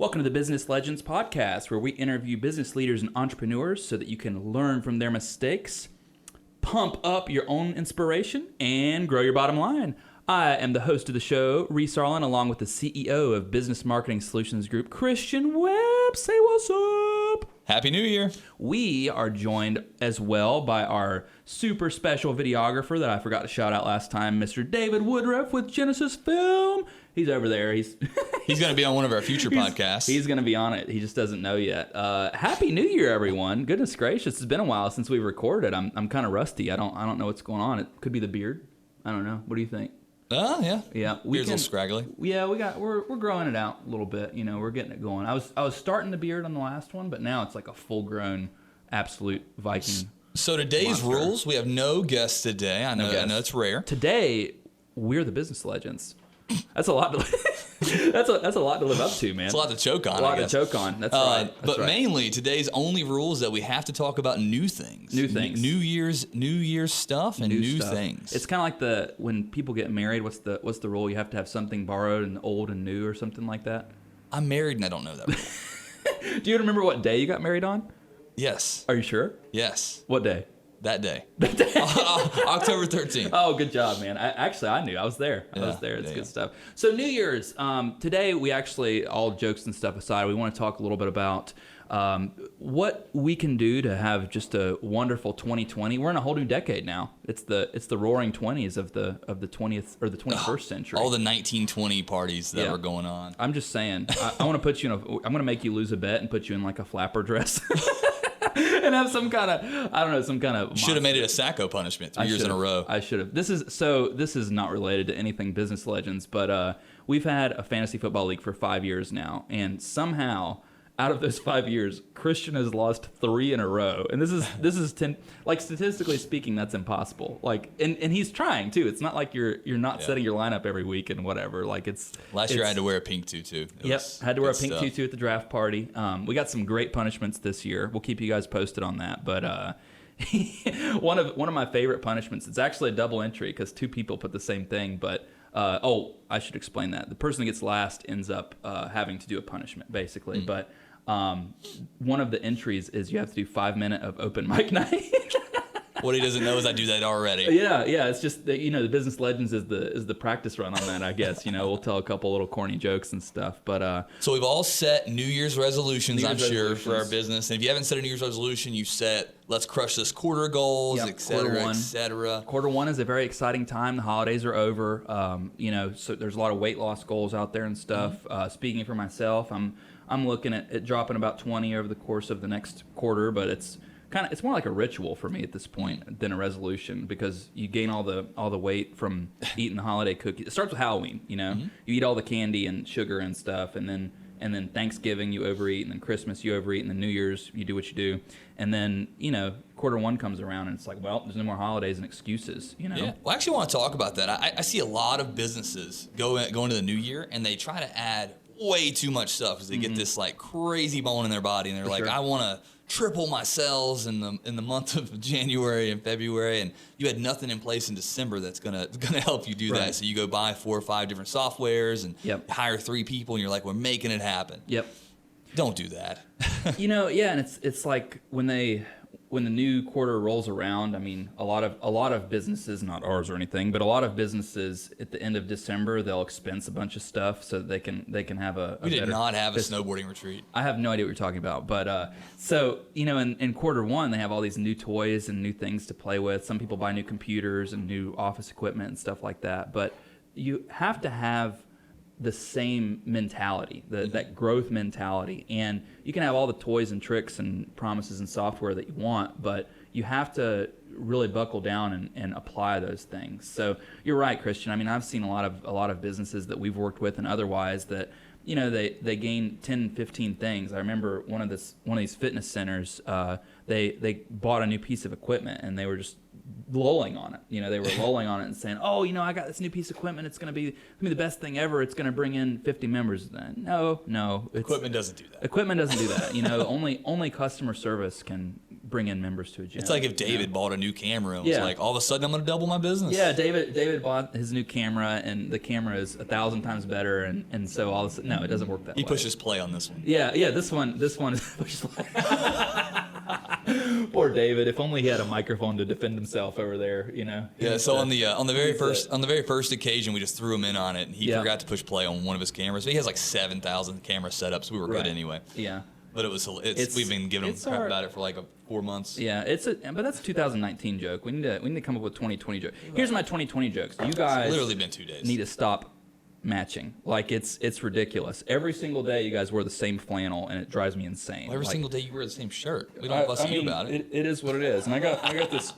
Welcome to the Business Legends Podcast, where we interview business leaders and entrepreneurs so that you can learn from their mistakes, pump up your own inspiration, and grow your bottom line. I am the host of the show, Reece along with the CEO of Business Marketing Solutions Group, Christian Webb. Say what's up. Happy New Year. We are joined as well by our super special videographer that I forgot to shout out last time, Mr. David Woodruff with Genesis Film. He's over there. He's going to be on one of our future podcasts. He's going to be on it. He just doesn't know yet. Happy New Year, everyone. Goodness gracious. It's been a while since we recorded. I'm kind of rusty. I don't know what's going on. It could be the beard. I don't know. What do you think? Yeah. Yeah. Beard's a little scraggly. Yeah, we're growing it out a little bit. You know, we're getting it going. I was starting the beard on the last one, but now it's like a full grown absolute Viking. So today's monster. rules, we have no guests today. I know it's rare. Today, we're the Business Legends. That's a lot to that's a lot to live up to, man. It's a lot to choke on. That's right. But mainly today's only rule is that we have to talk about new things. New things. New Year's stuff and new things. It's kind of like when people get married. What's the rule? You have to have something borrowed and old and new, or something like that. I'm married and I don't know that rule. Do you remember what day you got married on? Yes. Are you sure? Yes. What day? That day. October 13th. Oh, good job, man. I knew. I was there. It's good stuff. So New Year's. Today, we actually, all jokes and stuff aside, we want to talk a little bit about what we can do to have just a wonderful 2020. We're in a whole new decade now. It's the roaring 20s of the 20th or the 21st century. All the 1920 parties that were going on. I'm just saying. I want to put you in I'm going to make you lose a bet and put you in like a flapper dress. And have some kind of Should have made it a Sacco punishment 3 years in a row. I should have. This is not related to anything Business Legends, but we've had a fantasy football league for 5 years now, and somehow out of those 5 years, Christian has lost 3 in a row, and this is 10. Like, statistically speaking, that's impossible. Like, and he's trying too. It's not like you're not setting your lineup every week and whatever. Like, last year I had to wear a pink tutu. Had to wear a pink tutu at the draft party. We got some great punishments this year. We'll keep you guys posted on that. But one of my favorite punishments. It's actually a double entry because 2 people put the same thing, but. I should explain that. The person that gets last ends up having to do a punishment, basically. But one of the entries is you have to do 5 minutes of open mic night. What he doesn't know is I do that already. Yeah. It's just that, the Business Legends is the practice run on that, I guess. We'll tell a couple little corny jokes and stuff. But so we've all set New Year's resolutions, I'm sure, for our business. And if you haven't set a New Year's resolution, you set let's crush this quarter goals, et cetera, et cetera. Quarter one is a very exciting time. The holidays are over. So there's a lot of weight loss goals out there and stuff. Speaking for myself, I'm looking at dropping about 20 over the course of the next quarter, but it's more like a ritual for me at this point than a resolution, because you gain all the weight from eating the holiday cookies. It starts with Halloween, You eat all the candy and sugar and stuff, and then Thanksgiving you overeat, and then Christmas you overeat, and then New Year's you do what you do, and then quarter one comes around and it's like, well, there's no more holidays and excuses, Yeah. Well, I actually want to talk about that. I see a lot of businesses go into the new year and they try to add way too much stuff because they get this like crazy bone in their body, and they're like, I want to triple my sales in the month of January and February, and you had nothing in place in December that's gonna help you do that. So you go buy 4 or 5 different softwares and hire 3 people, and you're like, we're making it happen. Yep. Don't do that. And it's like when the new quarter rolls around, I mean, a lot of businesses, not ours or anything, but a lot of businesses at the end of December, they'll expense a bunch of stuff so that they can have a We did not have a snowboarding retreat. I have no idea what you're talking about, but so in quarter one, they have all these new toys and new things to play with. Some people buy new computers and new office equipment and stuff like that, but you have to have the same mentality, that growth mentality. And you can have all the toys and tricks and promises and software that you want, but you have to really buckle down and apply those these. So you're right, Christian. I mean, I've seen a lot of businesses that we've worked with and otherwise that, they gain 10, 15 things. I remember one of these fitness centers, they bought a new piece of equipment and they were just lolling on it. They were lolling on it and saying, "Oh, I got this new piece of equipment. It's going to be the best thing ever. It's going to bring in 50 members." No, equipment doesn't do that. Equipment doesn't do that. Only customer service can bring in members to a gym. It's like if David bought a new camera and was Yeah. like, all of a sudden I'm going to double my business. Yeah, David bought his new camera, and the camera is 1,000 times better, and so all of a sudden, no, it doesn't work that way. He pushes play on this one. Yeah, this one is pushes play. Poor David. If only he had a microphone to defend himself over there, you know. Yeah. So on the very first occasion, we just threw him in on it, and he Yeah. forgot to push play on one of his cameras. He has like 7,000 camera setups. We were good anyway. Yeah. But we've been giving him crap about it for like 4 months. Yeah, but that's a 2019 joke. We need to come up with 2020 joke. Here's my 2020 jokes. You guys It's literally been 2 days. need to stop matching. Like it's ridiculous. Every single day you guys wear the same flannel, and it drives me insane. Every Like, single day you wear the same shirt. We don't fuss you about it. It is what it is. And I got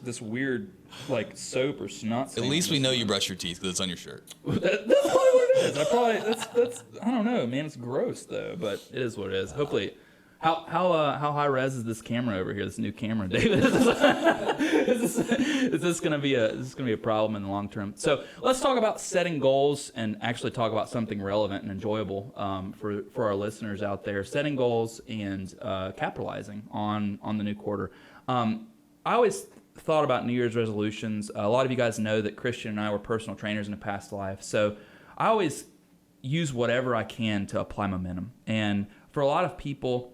this weird like soap or snot. At least we know you brush your teeth because it's on your shirt. That's probably what it is. That's I don't know, man. It's gross though, but it is what it is. Hopefully. How high res is this camera over here? This new camera, David. Is this gonna be a problem in the long term? So let's talk about setting goals and actually talk about something relevant and enjoyable for our listeners out there. Setting goals and capitalizing on the new quarter. I always thought about New Year's resolutions. A lot of you guys know that Christian and I were personal trainers in a past life, so I always use whatever I can to apply momentum. And for a lot of people,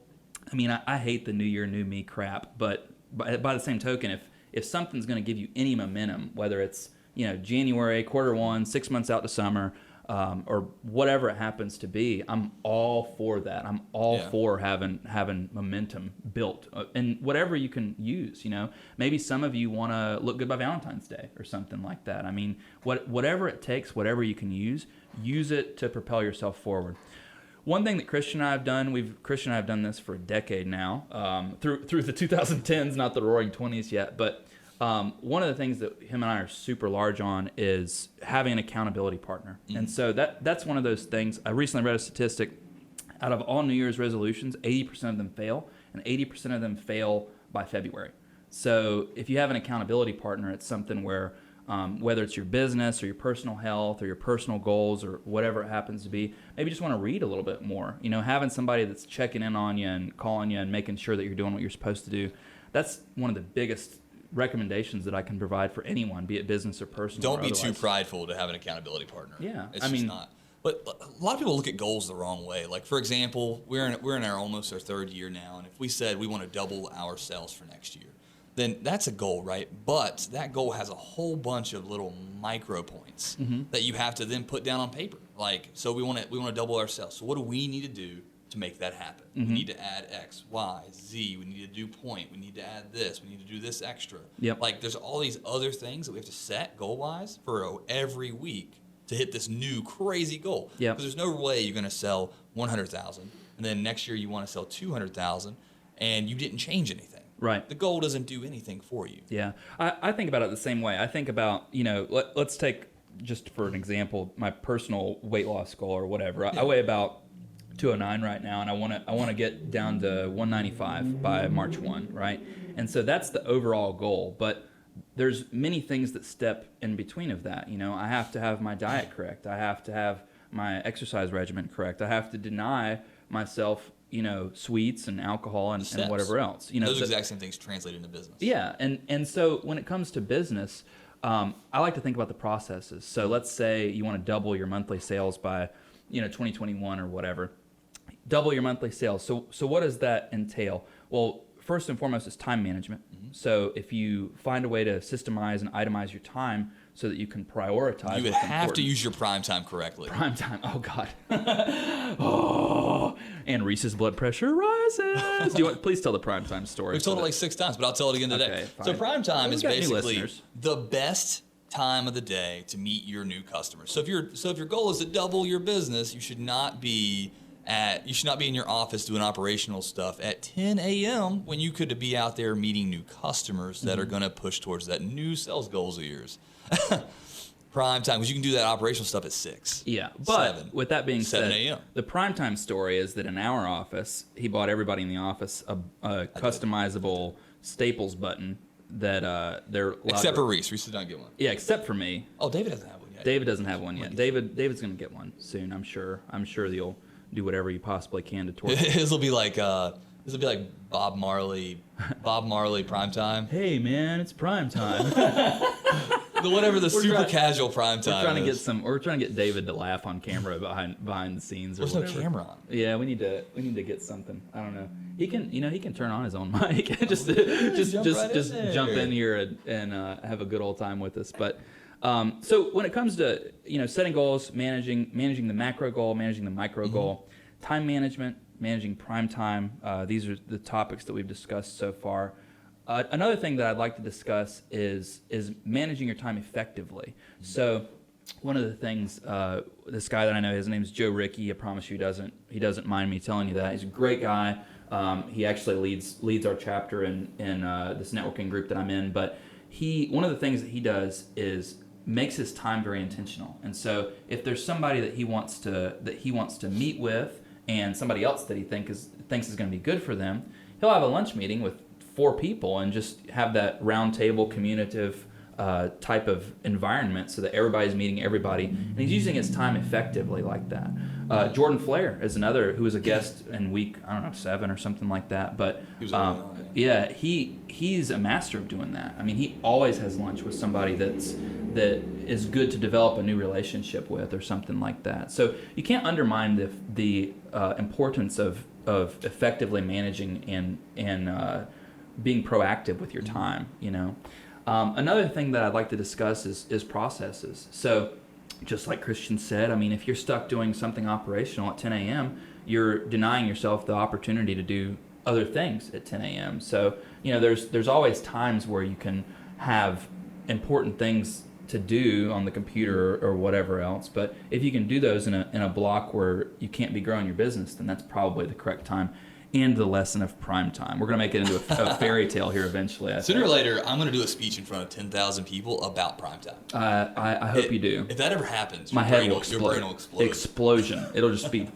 I mean, I hate the New Year, New Me crap, but by the same token, if something's going to give you any momentum, whether it's January, quarter one, 6 months out to summer, or whatever it happens to be, I'm all for that. I'm all for having momentum built, and whatever you can use. Maybe some of you want to look good by Valentine's Day or something like that. I mean, whatever it takes, whatever you can use it to propel yourself forward. One thing that Christian and I have done, Christian and I have done this for a decade now, through the 2010s, not the Roaring 20s yet, but one of the things that him and I are super large on is having an accountability partner. Mm-hmm. And so that's one of those things. I recently read a statistic. Out of all New Year's resolutions, 80% of them fail, and 80% of them fail by February. So if you have an accountability partner, it's something where whether it's your business or your personal health or your personal goals or whatever it happens to be, maybe you just want to read a little bit more. Having somebody that's checking in on you and calling you and making sure that you're doing what you're supposed to do, that's one of the biggest recommendations that I can provide for anyone, be it business or personal. Don't be too prideful to have an accountability partner. Yeah, it's just not. But a lot of people look at goals the wrong way. Like, for example, we're in our almost our third year now, and if we said we want to double our sales for next year, then that's a goal, right? But that goal has a whole bunch of little micro points that you have to then put down on paper. Like, so we want to double our sales. So what do we need to do to make that happen? We need to add X, Y, Z. We need to do point. We need to add this. We need to do this extra. Yep. Like, there's all these other things that we have to set goal-wise for every week to hit this new crazy goal. Yep. Because there's no way you're going to sell 100,000 and then next year you want to sell 200,000 and you didn't change anything. Right. The goal doesn't do anything for you. Yeah. I think about it the same way. I think about, let's take, just for an example, my personal weight loss goal or whatever. I weigh about 209 right now, and I want to get down to 195 by March 1, right? And so that's the overall goal. But there's many things that step in between of that. I have to have my diet correct. I have to have my exercise regimen correct. I have to deny myself sweets and alcohol and whatever else. Those exact same things translate into business. Yeah, and so when it comes to business, I like to think about the processes. So let's say you want to double your monthly sales by 2021 or whatever. Double your monthly sales. So what does that entail? Well, first and foremost is time management. So if you find a way to systemize and itemize your time so that you can prioritize. You have to use your prime time correctly. Prime time. Oh God. Oh, and Reese's blood pressure rises. Please tell the prime time story. We've told it like 6 times, but I'll tell it again today. Okay, fine. So prime time is basically the best time of the day to meet your new customers. So if your goal is to double your business, you should not be in your office doing operational stuff at 10 a.m. when you could be out there meeting new customers that are going to push towards that new sales goals of yours. Prime time, because you can do that operational stuff at 6. Yeah, but 7, with that being 7 said, a.m. the prime time story is that in our office, he bought everybody in the office a customizable Staples button that they're except for Reese. Reese did not get one. Yeah, except for me. Oh, David doesn't have one yet. David doesn't have one yet. David's going to get one soon, I'm sure. I'm sure you'll do whatever you possibly can to torture. His will be like This will be like Bob Marley prime time. Hey man, it's prime time. Whatever the super casual prime time. We're trying to get David to laugh on camera behind the scenes or There's whatever. no camera on. Yeah, we need to get something. I don't know. He can turn on his own mic. just jump in here and have a good old time with us. But so when it comes to setting goals, managing the macro goal, managing the micro goal, time management, managing prime time, these are the topics that we've discussed so far. Another thing that I'd like to discuss is managing your time effectively. So one of the things, this guy that I know, his name's Joe Rickey. I promise you he doesn't mind me telling you that. He's a great guy. He actually leads our chapter in this networking group that I'm in. But one of the things that he does is makes his time very intentional. And so if there's somebody that he wants to meet with and somebody else that he thinks is going to be good for them, he'll have a lunch meeting with 4 people and just have that round table communicative type of environment so that everybody's meeting everybody, and he's using his time effectively like that. Jordan Flair is another who was a guest in week 7 or something like that, but he's a master of doing that. I mean, he always has lunch with somebody that is good to develop a new relationship with or something like that. So you can't undermine the importance of effectively managing and being proactive with your time, Another thing that I'd like to discuss is processes. So just like Christian said, I mean, if you're stuck doing something operational at 10 a.m., you're denying yourself the opportunity to do other things at 10 a.m. So, there's always times where you can have important things to do on the computer or whatever else. But if you can do those in a block where you can't be growing your business, then that's probably the correct time. And the lesson of prime time. We're going to make it into a fairy tale here eventually. Sooner or later, I'm going to do a speech in front of 10,000 people about prime time. I hope you do. If that ever happens, my head will explode. Your brain will explode. Explosion. It'll just be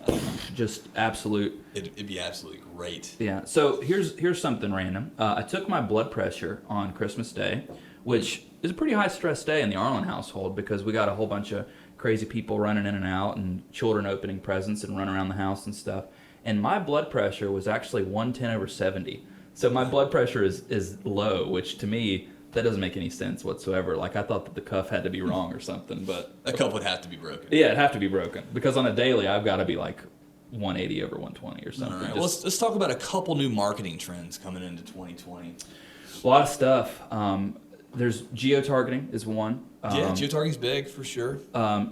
just absolute. It'd be absolutely great. Yeah. So here's something random. I took my blood pressure on Christmas Day, which is a pretty high stress day in the Arlen household because we got a whole bunch of crazy people running in and out and children opening presents and running around the house and stuff. And my blood pressure was actually 110/70. So my blood pressure is low, which to me, that doesn't make any sense whatsoever. Like I thought that the cuff had to be wrong or something, but... That cuff would have to be broken. Yeah, it'd have to be broken. Because on a daily, I've got to be like 180/120 or something. All right. Well, let's talk about a couple new marketing trends coming into 2020. A lot of stuff. There's geo-targeting is one. Geo-targeting's big for sure.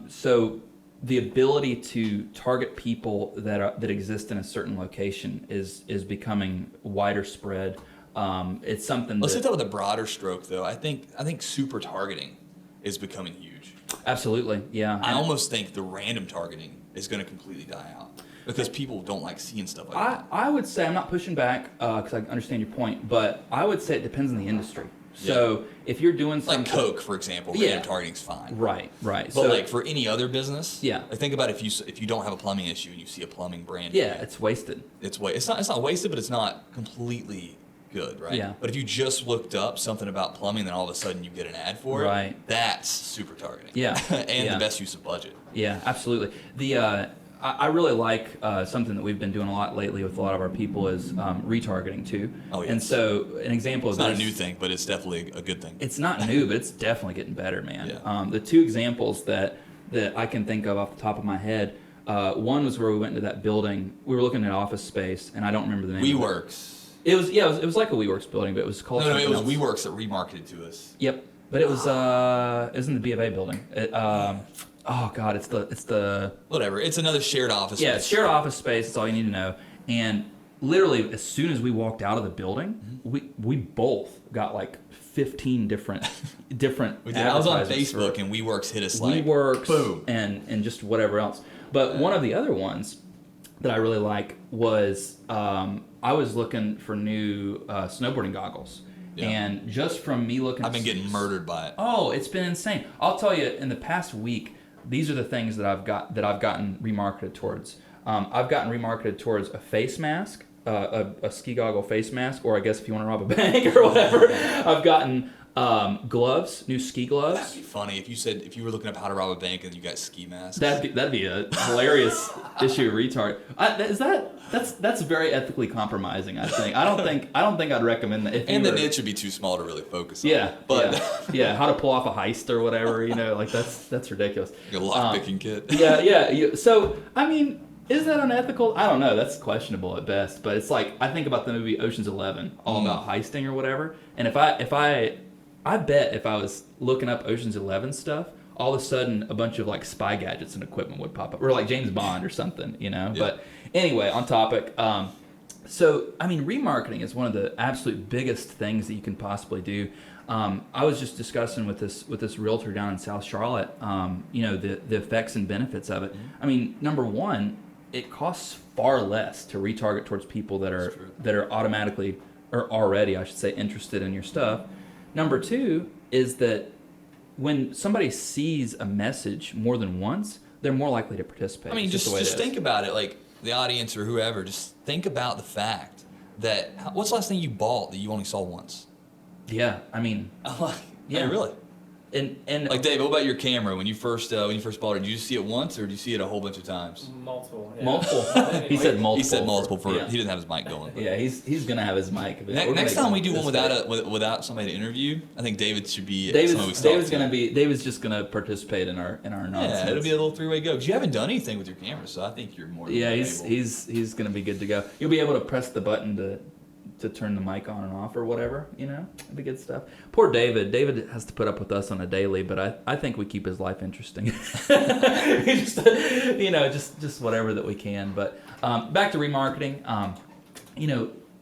So... the ability to target people that exist in a certain location is becoming wider spread. It's something. Let's hit that with a broader stroke, though. I think super targeting is becoming huge. Absolutely, yeah. I almost think the random targeting is going to completely die out because people don't like seeing stuff like that. I would say I'm not pushing back because I understand your point, but I would say it depends on the industry. So if you're doing something like Coke, for example, random targeting's fine. Right. But so, like for any other business, like think about if you don't have a plumbing issue and you see a plumbing brand, it's wasted. It's not wasted, but it's not completely good, right? Yeah. But if you just looked up something about plumbing, then all of a sudden you get an ad for it. Right. That's super targeting. Yeah. And the best use of budget. Yeah, absolutely. I really like something that we've been doing a lot lately with a lot of our people is retargeting too. Oh, yeah. And so an example of this... It's not a new thing, but it's definitely a good thing. It's not new, but it's definitely getting better, man. Yeah. The 2 examples that I can think of off the top of my head, one was where we went into that building. We were looking at office space, and I don't remember the name WeWorks. It was like a WeWorks building, but it was called No, it was else. WeWorks that remarketed to us. Yep. But it was in the B of A building. Oh God, it's the whatever. It's another shared office space. Yeah, shared office space. That's all you need to know. And literally, as soon as we walked out of the building, we both got like 15 different we did. I was on Facebook and WeWorks hit us like WeWorks, boom, and just whatever else. But one of the other ones that I really like was I was looking for new snowboarding goggles. Yeah. And just from me looking, I've been getting murdered by it. Oh, it's been insane. I'll tell you, in the past week, these are the things that I've gotten remarketed towards. I've gotten remarketed towards a face mask, a ski goggle face mask, or I guess if you want to rob a bank or whatever. I've gotten Gloves, new ski gloves. That'd be funny if you were looking up how to rob a bank and you got ski masks. That'd be a hilarious issue retard. That's very ethically compromising. I think. I don't think I'd recommend that. And the niche would be too small to really focus on. Yeah, But yeah, how to pull off a heist or whatever. Like that's ridiculous. a lock picking kit. Yeah. So I mean, is that unethical? I don't know. That's questionable at best. But it's like I think about the movie Ocean's 11, all about heisting or whatever. And if I bet if I was looking up Ocean's 11 stuff, all of a sudden a bunch of like spy gadgets and equipment would pop up, or like James Bond or something, Yeah. But anyway, on topic. So I mean, remarketing is one of the absolute biggest things that you can possibly do. I was just discussing with this realtor down in South Charlotte, the effects and benefits of it. I mean, number one, it costs far less to retarget towards people that are automatically or already, I should say, interested in your stuff. Number two is that when somebody sees a message more than once, they're more likely to participate. I mean, just think about it, like the audience or whoever. Just think about the fact that what's the last thing you bought that you only saw once? Yeah, I mean, yeah, really. And like Dave, what about your camera? When you first bought it, did you see it once or did you see it a whole bunch of times? Multiple. Yeah. Multiple. He said multiple. He said multiple yeah. He didn't have his mic going. Yeah, he's gonna have his mic. Next time we do one without somebody to interview, I think David should be. David's just gonna participate in our nonsense. Yeah, it'll be a little three-way go because you haven't done anything with your camera, so I think you're more. Yeah, he's gonna be good to go. You'll be able to press the button to turn the mic on and off or whatever, the good stuff. Poor David. David has to put up with us on a daily, but I think we keep his life interesting. just whatever that we can. But back to remarketing,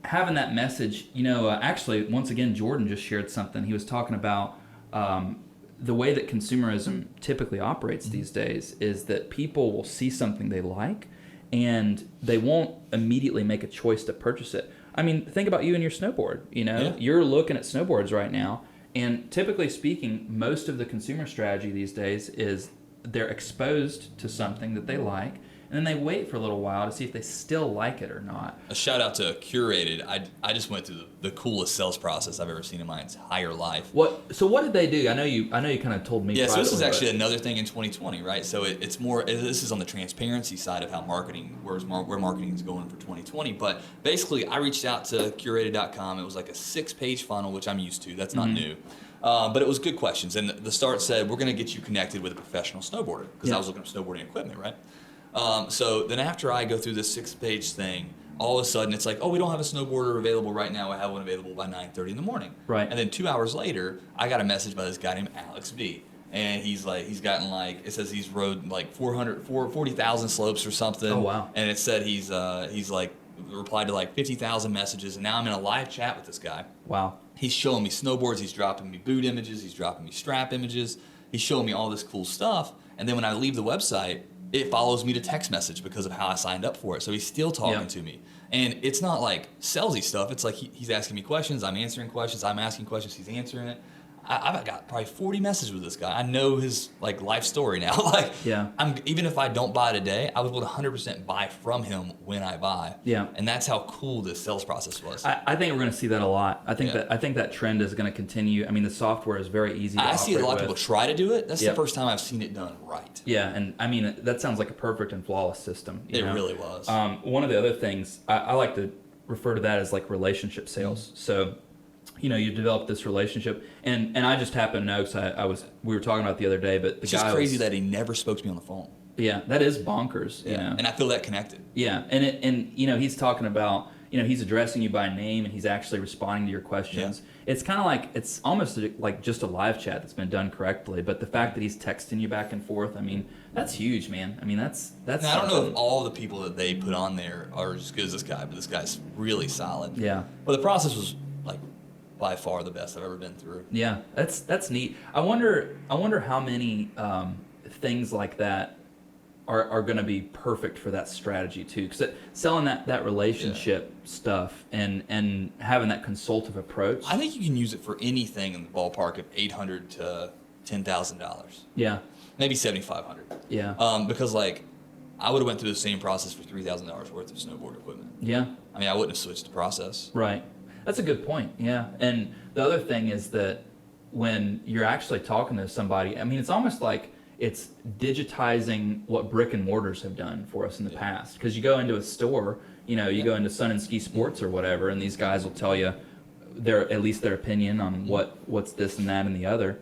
having that message, actually, once again, Jordan just shared something. He was talking about the way that consumerism typically operates these days is that people will see something they like and they won't immediately make a choice to purchase it. I mean, think about you and your snowboard. Yeah. You're looking at snowboards right now, and typically speaking, most of the consumer strategy these days is they're exposed to something that they like, and then they wait for a little while to see if they still like it or not. A shout out to Curated. I just went through the coolest sales process I've ever seen in my entire life. So what did they do? I know you kind of told me. Yeah, so this is actually another thing in 2020, right? So it's more. This is on the transparency side of how where marketing is going for 2020. But basically, I reached out to Curated.com. It was like a 6-page funnel, which I'm used to. That's not new. But it was good questions. And the start said, we're going to get you connected with a professional snowboarder because I was looking at snowboarding equipment, right? So then after I go through this 6-page thing, all of a sudden it's like, oh, we don't have a snowboarder available right now. I have one available by 9:30 in the morning. Right. And then 2 hours later, I got a message by this guy named Alex V. And he's gotten it says he's rode like 40,000 slopes or something. Oh, wow. And it said he's replied to like 50,000 messages. And now I'm in a live chat with this guy. Wow. He's showing me snowboards. He's dropping me boot images. He's dropping me strap images. He's showing me all this cool stuff. And then when I leave the website, it follows me to text message because of how I signed up for it. So he's still talking to me. And it's not like salesy stuff. It's like he's asking me questions. I'm answering questions. I'm asking questions. He's answering it. I've got probably 40 messages with this guy. I know his life story now. Even if I don't buy today, I was able to 100% buy from him when I buy. Yeah. And that's how cool this sales process was. I think we're going to see that a lot. I think that trend is going to continue. I mean, the software is very easy to I see a lot of with. people try to do it. That's the first time I've seen it done right. Yeah, and I mean, that sounds like a perfect and flawless system. It really was. One of the other things, I like to refer to that as like relationship sales. Mm-hmm. So, you develop this relationship, and I just happen to know because we were talking about it the other day, but it's just crazy that he never spoke to me on the phone. Yeah, that is bonkers. Yeah, and I feel that connected. Yeah, and he's talking about he's addressing you by name and he's actually responding to your questions. Yeah. It's kind of like it's almost like just a live chat that's been done correctly, but the fact that he's texting you back and forth, I mean, that's huge, man. I mean, that's. Now, I don't know if all the people that they put on there are as good as this guy, but this guy's really solid. Yeah. But the process was by far the best I've ever been through. Yeah, that's neat. I wonder how many things like that are going to be perfect for that strategy too. Because selling that relationship stuff and having that consultative approach. I think you can use it for anything in the ballpark of $800 to $10,000. Yeah. Maybe $7,500. Yeah. Because I would have went through the same process for $3,000 worth of snowboard equipment. Yeah. I mean, I wouldn't have switched the process. Right. That's a good point. Yeah. And the other thing is that when you're actually talking to somebody, I mean, it's almost like it's digitizing what brick and mortars have done for us in the past. Because you go into a store, you go into Sun and Ski Sports or whatever, and these guys will tell you at least their opinion on what's this and that and the other.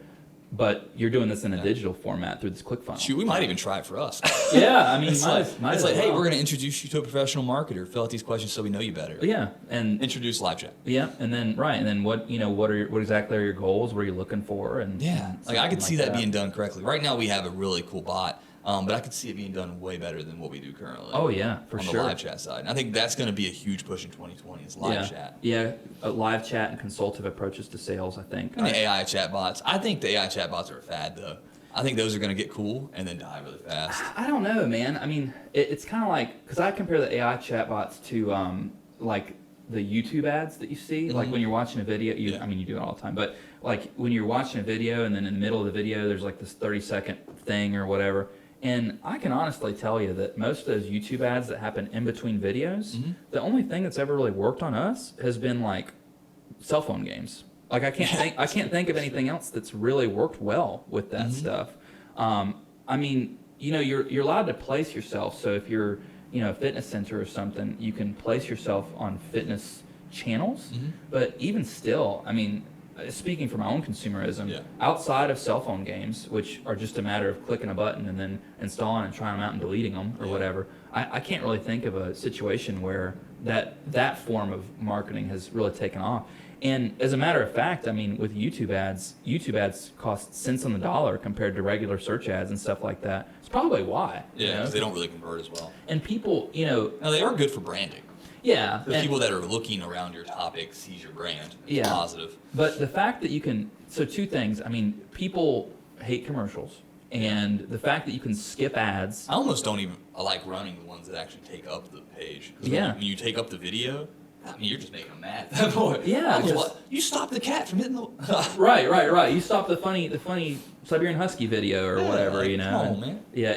But you're doing this in a digital format through this ClickFunnels. Shoot, we might even try it for us. Yeah, I mean, it's like, hey, we're going to introduce you to a professional marketer. Fill out these questions so we know you better. Yeah, and introduce live chat. Yeah, and then what exactly are your goals? What are you looking for? And like I could see that being done correctly. Right now, we have a really cool bot. But I could see it being done way better than what we do currently. Oh yeah, for sure. On the live chat side, and I think that's going to be a huge push in 2020 is live chat. Yeah, live chat and consultative approaches to sales. I think. And the AI chat bots. I think the AI chat bots are a fad though. I think those are going to get cool and then die really fast. I don't know, man. I mean, it's kind of like because I compare the AI chat bots to like the YouTube ads that you see, like when you're watching a video. I mean, you do it all the time, but like when you're watching a video and then in the middle of the video, there's like this 30-second thing or whatever. And I can honestly tell you that most of those YouTube ads that happen in between videos, the only thing that's ever really worked on us has been like cell phone games. Like I can't think of anything else that's really worked well with that stuff. I mean, you're allowed to place yourself. So if you're a fitness center or something, you can place yourself on fitness channels. But even still, I mean, speaking for my own consumerism, outside of cell phone games, which are just a matter of clicking a button and then installing and trying them out and deleting them or whatever, I can't really think of a situation where that form of marketing has really taken off. And as a matter of fact, I mean, with YouTube ads cost cents on the dollar compared to regular search ads and stuff like that. It's probably why. Yeah, because they don't really convert as well. And people, now they are good for branding. Yeah. The people that are looking around your topic sees your brand. It's positive. But the fact that you can, so two things. I mean, people hate commercials. And the fact that you can skip ads. I almost don't even like running the ones that actually take up the page. When you take up the video, I mean, you're just making them mad at that point. Yeah. You stopped the cat from hitting the... Right. You stop the funny Siberian Husky video or whatever, Come on, man. Yeah,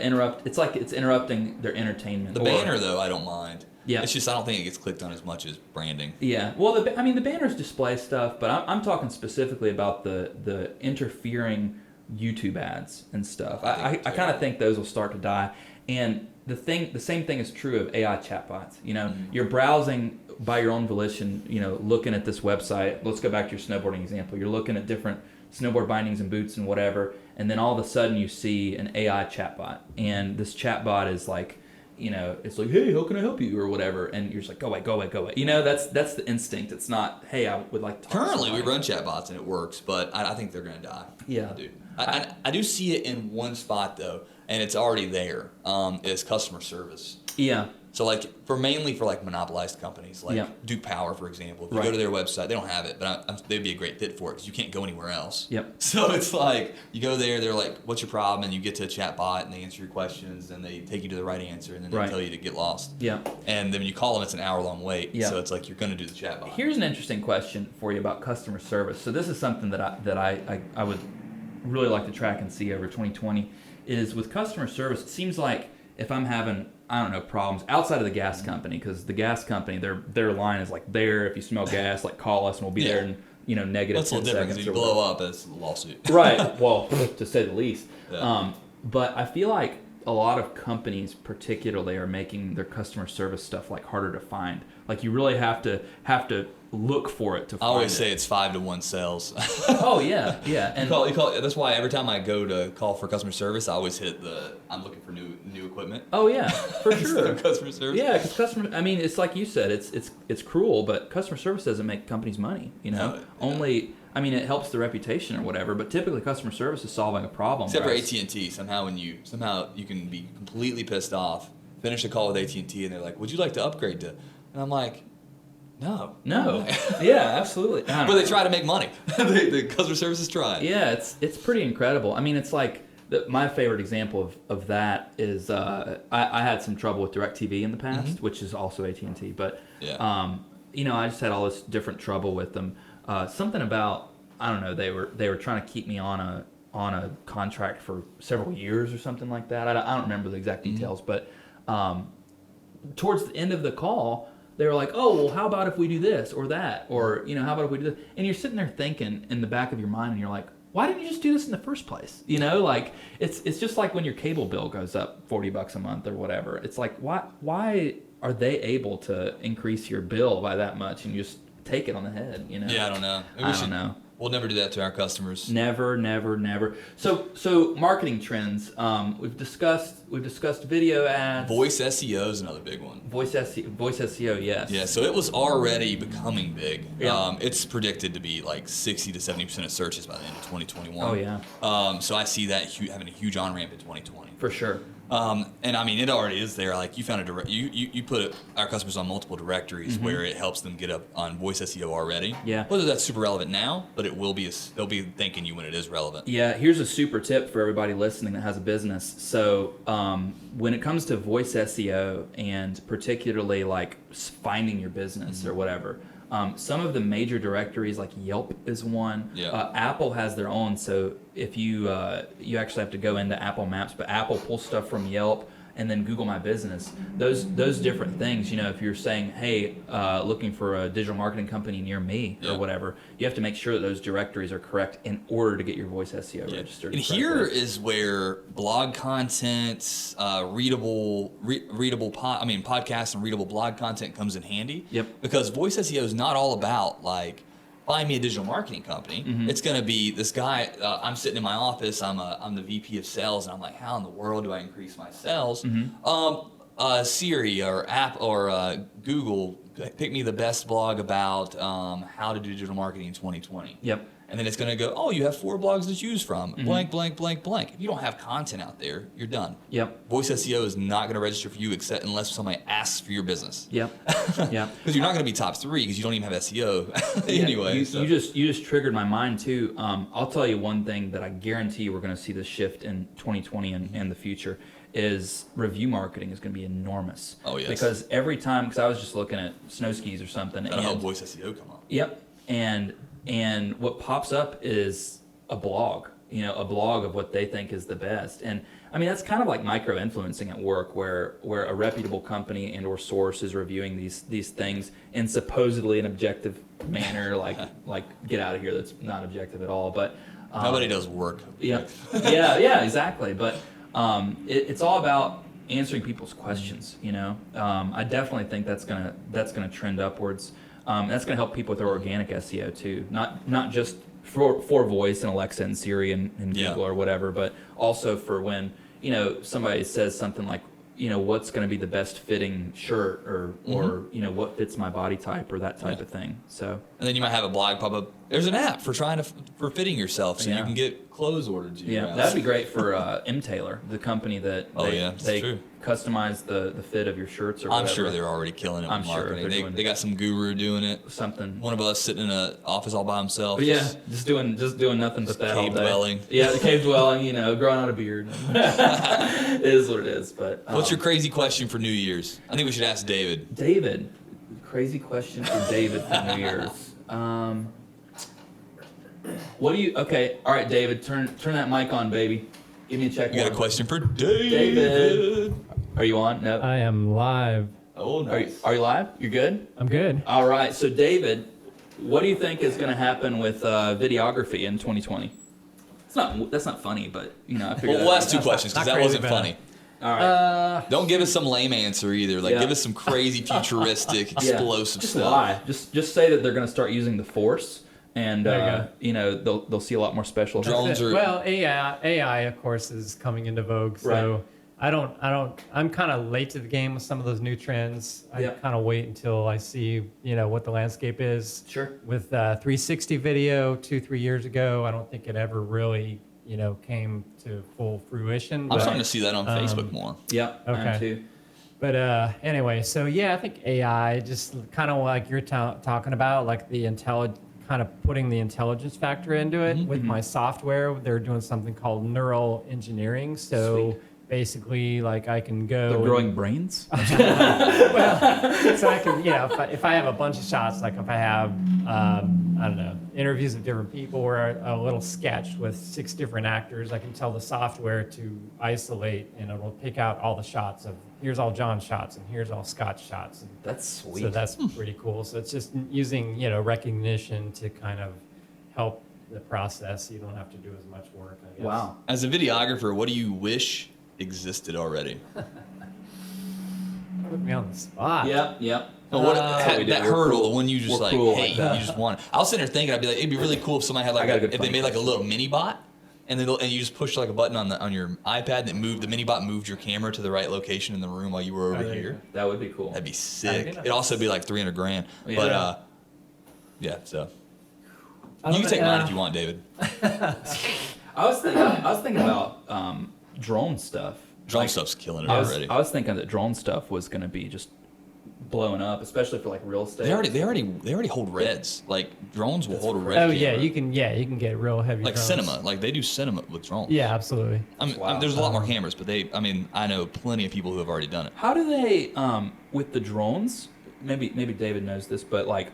it's like it's interrupting their entertainment. The banner, though, I don't mind. Yeah. It's just I don't think it gets clicked on as much as branding. Yeah. Well, the banners display stuff, but I'm talking specifically about the interfering YouTube ads and stuff. I kind of think those will start to die. And the same thing is true of AI chatbots. You're browsing by your own volition, looking at this website. Let's go back to your snowboarding example. You're looking at different snowboard bindings and boots and whatever, and then all of a sudden you see an AI chatbot, and this chatbot is like, it's like, hey, how can I help you or whatever, and you're just like, go away. That's the instinct. It's not, hey, I would like to talk Currently, to we run chatbots and it works, but I think they're going to die. Yeah. Dude. I do see it in one spot though, and it's already there. Is customer service. Yeah. So mainly for monopolized companies like Duke Power, for example. If you go to their website, they don't have it, but they'd be a great fit for it because you can't go anywhere else. Yep. So it's like you go there, they're like, "What's your problem?" And you get to a chat bot, and they answer your questions, and they take you to the right answer, and then they tell you to get lost. Yeah. And then when you call them, it's an hour-long wait. Yeah. So it's like you're going to do the chat bot. Here's an interesting question for you about customer service. So this is something that I would really like to track and see over 2020 is with customer service. It seems like if I'm having problems outside of the gas company, because the gas company, their line is like there. If you smell gas, call us and we'll be there in negative 10 seconds. That's a little different because you blow up, it's a lawsuit. Right. Well, to say the least. Yeah. But I feel like a lot of companies, particularly, are making their customer service stuff harder to find. Like you really have to look for it to find it. I always say it's 5-to-1 sales. Oh yeah. And you call, that's why every time I go to call for customer service, I always hit I'm looking for new equipment. Oh yeah, for sure. Customer service. Yeah, because it's like you said, it's cruel, but customer service doesn't make companies money. Only. It helps the reputation or whatever, but typically customer service is solving a problem. Except for AT&T, somehow you can be completely pissed off, finish a call with AT&T, and they're like, "Would you like to upgrade to?" And I'm like, "No." Yeah, absolutely. But they try to make money. The customer service is trying. Yeah, it's pretty incredible. It's like my favorite example of that is I had some trouble with DirecTV in the past, which is also AT&T, but I just had all this different trouble with them. Something about they were trying to keep me on a contract for several years or something like that. I don't remember the exact details, but towards the end of the call, they were like, "Oh, well, how about if we do this or that, or how about if we do this?" And you're sitting there thinking in the back of your mind, and you're like, why didn't you just do this in the first place? You know, like it's just like when your cable bill goes up $40 a month or whatever. It's like why are they able to increase your bill by that much and you just take it on the head? You know? Yeah, I don't know. I don't know. We'll never do that to our customers. Never, never, never. So marketing trends. We've discussed video ads. Voice SEO is another big one. Voice SEO, yes. Yeah, so it was already becoming big. Yeah. It's predicted to be like 60 to 70% of searches by the end of 2021. Oh yeah. So I see that having a huge on ramp in 2020. For sure. And I mean, it already is there. Like you found you put our customers on multiple directories where it helps them get up on voice SEO already. Yeah. Whether that's super relevant now, but it will be. They'll be thanking you when it is relevant. Yeah. Here's a super tip for everybody listening that has a business. So when it comes to voice SEO and particularly like finding your business or whatever. Some of the major directories, like Yelp is one. Yeah. Apple has their own. So if you actually have to go into Apple Maps, but Apple pulls stuff from Yelp and then Google My Business. Those different things. You know, if you're saying, hey, looking for a digital marketing company near me or whatever, you have to make sure that those directories are correct in order to get your voice SEO registered. And here is where blog content, podcast and readable blog content comes in handy. Yep. Because voice SEO is not all about like find me a digital marketing company. It's going to be this guy. I'm sitting in my office. I'm the VP of sales, and I'm like, how in the world do I increase my sales? Siri or Google, pick me the best blog about how to do digital marketing in 2020. Yep. And then it's going to go, oh, you have 4 blogs to choose from, blank, blank, blank, blank. If you don't have content out there, you're done. Yep. Voice SEO is not going to register for you unless somebody asks for your business. Yep. Yeah. Because you're not going to be top 3 because you don't even have SEO anyway. You just triggered my mind too. I'll tell you one thing that I guarantee we're going to see the shift in 2020 and the future is review marketing is going to be enormous. Oh, yes. Because every time, because I was just looking at snow skis or something. That'll help voice SEO come up. Yep. And what pops up is a blog, a blog of what they think is the best. And I mean, that's kind of like micro-influencing at work where a reputable company and or source is reviewing these things in supposedly an objective manner, like get out of here, that's not objective at all. But nobody does work. Yeah, yeah, exactly. But it's all about answering people's questions, I definitely think that's gonna trend upwards. That's going to help people with their organic SEO too, not just for voice and Alexa and Siri and Google or whatever, but also for when somebody says something like, what's going to be the best fitting shirt or what fits my body type or that type of thing. So and then you might have a blog pop up. There's an app for for fitting yourself, so you can get clothes ordered to you. Yeah, that'd be great for Taylor, the company that they true. Customize the fit of your shirts or whatever. I'm sure they're already killing it with marketing. Sure they got some guru doing it. Something. One of us sitting in an office all by himself. But yeah, just doing nothing but that all day. Cave dwelling. Yeah, the cave dwelling. Growing out a beard. It is what it is. But what's your crazy question for New Year's? I think we should ask David. David, crazy question for David for New Year's. What do you? Okay, all right, David, turn that mic on, baby. Give me a check. You got a question for David? David, are you on? No. I am live. Oh, nice. Are you live? You're good. I'm good. All right. So, David, what do you think is going to happen with videography in 2020? That's not funny, but I figured. We'll ask 2 questions because that wasn't funny. All right. Don't give us some lame answer either. Give us some crazy futuristic, explosive just stuff. Lie. Just say that they're going to start using the Force. And they'll see a lot more special drones. Well, AI of course is coming into vogue. So right. I'm kind of late to the game with some of those new trends. I kind of wait until I see what the landscape is. Sure. With 360 video 2-3 years ago, I don't think it ever really came to full fruition. I'm starting to see that on Facebook more. Yeah. Okay. Too. But anyway, so I think AI just kind of like you're talking about, like the kind of putting the intelligence factor into it. With my software, they're doing something called neural engineering. So basically, like I can go. They're growing brains. Well, so I can, if I have a bunch of shots, like if I have, I don't know, interviews of different people or a little sketch with 6 different actors, I can tell the software to isolate, and it'll pick out all the shots of here's all John's shots and here's all Scott's shots. And that's sweet. so that's pretty cool. So it's just using recognition to kind of help the process. You don't have to do as much work, I guess. Wow. As a videographer, what do you wish existed already? Put me on the spot. Yep. Well, what, what we do. that We're hurdle, cruel. the one you just We're like, cruel hey, like that. you just want it. I was sitting there thinking, I'd be like, it'd be really cool if somebody had I got a like, good if they funny made like a question. little mini bot, and you just pushed like a button on your iPad, and it moved, the mini bot moved your camera to the right location in the room while you were over there you here. go. That would be cool. That'd be sick. That'd be nice. It'd also be like $300,000. Yeah. But yeah, so I you don't can take know, mine if you want, David. I was thinking about drone stuff. Drone Like, stuff's killing it I was already. thinking that drone stuff was going to be just blowing up, especially for like real estate. They already hold reds. Like drones will hold a red. Oh camera. yeah, you can get real heavy. Like drones. cinema, like they do cinema with drones. Yeah, absolutely. Wow. There's a lot more cameras, but I know plenty of people who have already done it. How do they with the drones? Maybe David knows this, but like,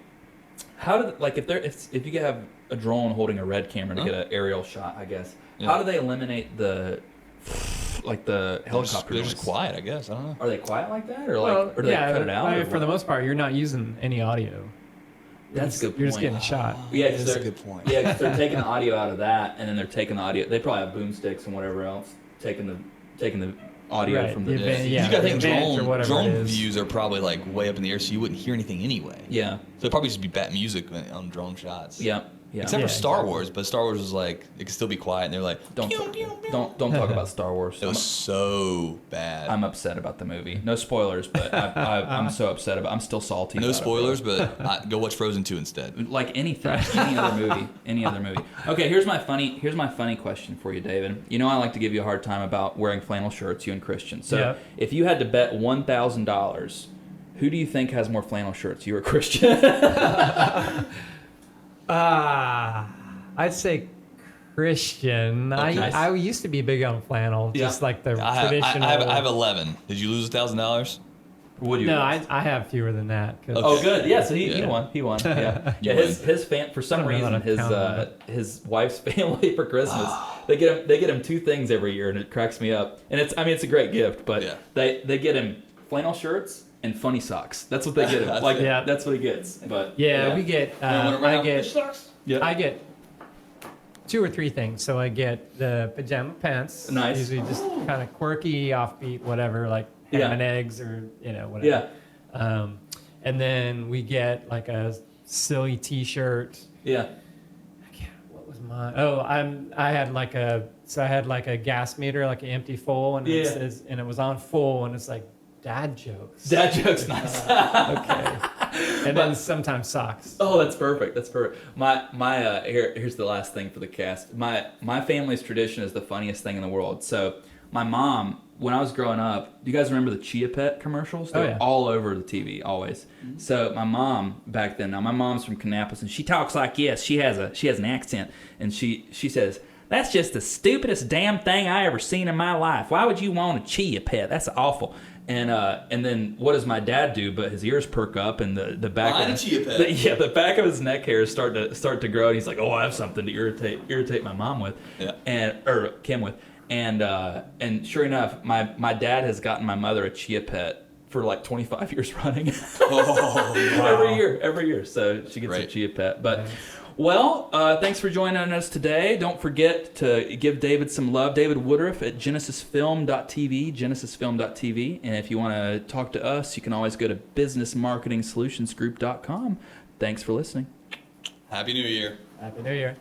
how do like if you have a drone holding a red camera to get an aerial shot, I guess. Yeah. How do they eliminate the helicopter They're noise? just quiet, I guess. I don't know. Are they quiet like that, or or do they cut it out? I mean, or for what? the most part, you're not using any audio. That's a good You're just point. getting shot. Yeah, That's because a good point. Yeah, because they're taking the audio out of that, and then they're taking the audio. They probably have boomsticks and whatever else, taking the audio Right, from the the advan- yeah. you gotta think advantage or whatever drone it is. views are probably like way up in the air, so you wouldn't hear anything anyway. Yeah, So it'd probably just be bat music on drone shots. yeah. Except Yeah, for Star exactly. Wars, but Star Wars was like it could still be quiet, and they're like, Don't pew, pew, pew. don't talk about Star Wars. It was so bad. I'm upset about the movie. No spoilers, but I'm so upset about. I'm still salty. No about it, spoilers, but go watch Frozen 2 instead. bro. Like anything, any other movie. Okay, here's my funny question for you, David. You know I like to give you a hard time about wearing flannel shirts, you and Christian. So Yeah. if you had to bet $1,000, who do you think has more flannel shirts, you or Christian? I'd say Christian. Okay. I used to be big on flannel, just like the traditional. I have 11. Did you lose $1,000? Would you? No, I have fewer than that. 'Cause- Oh, good. Yeah, so he Yeah. won. He won. Yeah, You yeah. His for some I don't know how reason to count his wife's family for Christmas they get him 2 things every year, and it cracks me up. And it's a great gift, but Yeah. they get him flannel shirts and funny socks. That's what they get him. That's Like it. Yeah. that's what he gets. But Yeah, we get. Yeah. I get 2 or 3 things. So I get the pajama pants. Nice. Usually just kind of quirky, offbeat, whatever, like ham Yeah. and eggs or whatever. Yeah. And then we get like a silly T-shirt. Yeah. What was mine? Oh, I had like a gas meter, like an empty full, and Yeah. it says, and it was on full, and it's like dad jokes. Dad joke's nice. Okay. And then sometimes socks. Oh, that's perfect. That's perfect. Here's the last thing for the cast. My family's tradition is the funniest thing in the world. So my mom, when I was growing up, do you guys remember the Chia Pet commercials? They Oh, were yeah. all over the TV, always. So my mom back then, now my mom's from Kannapolis, and she talks like this. She has an accent, and she says, "That's just the stupidest damn thing I ever seen in my life. Why would you want a Chia Pet? That's awful." And then what does my dad do? But his ears perk up, and the back Mine of a Chia Pet. the back of his neck hairs start to grow, and he's like, "Oh, I have something to irritate my mom with," or Kim with, and sure enough, my dad has gotten my mother a Chia Pet for like 25 years running. Oh, every year, so she gets a Great. Chia Pet. But well, thanks for joining us today. Don't forget to give David some love. David Woodruff at genesisfilm.tv, and if you want to talk to us, you can always go to businessmarketingsolutionsgroup.com. Thanks for listening. Happy New Year. Happy New Year.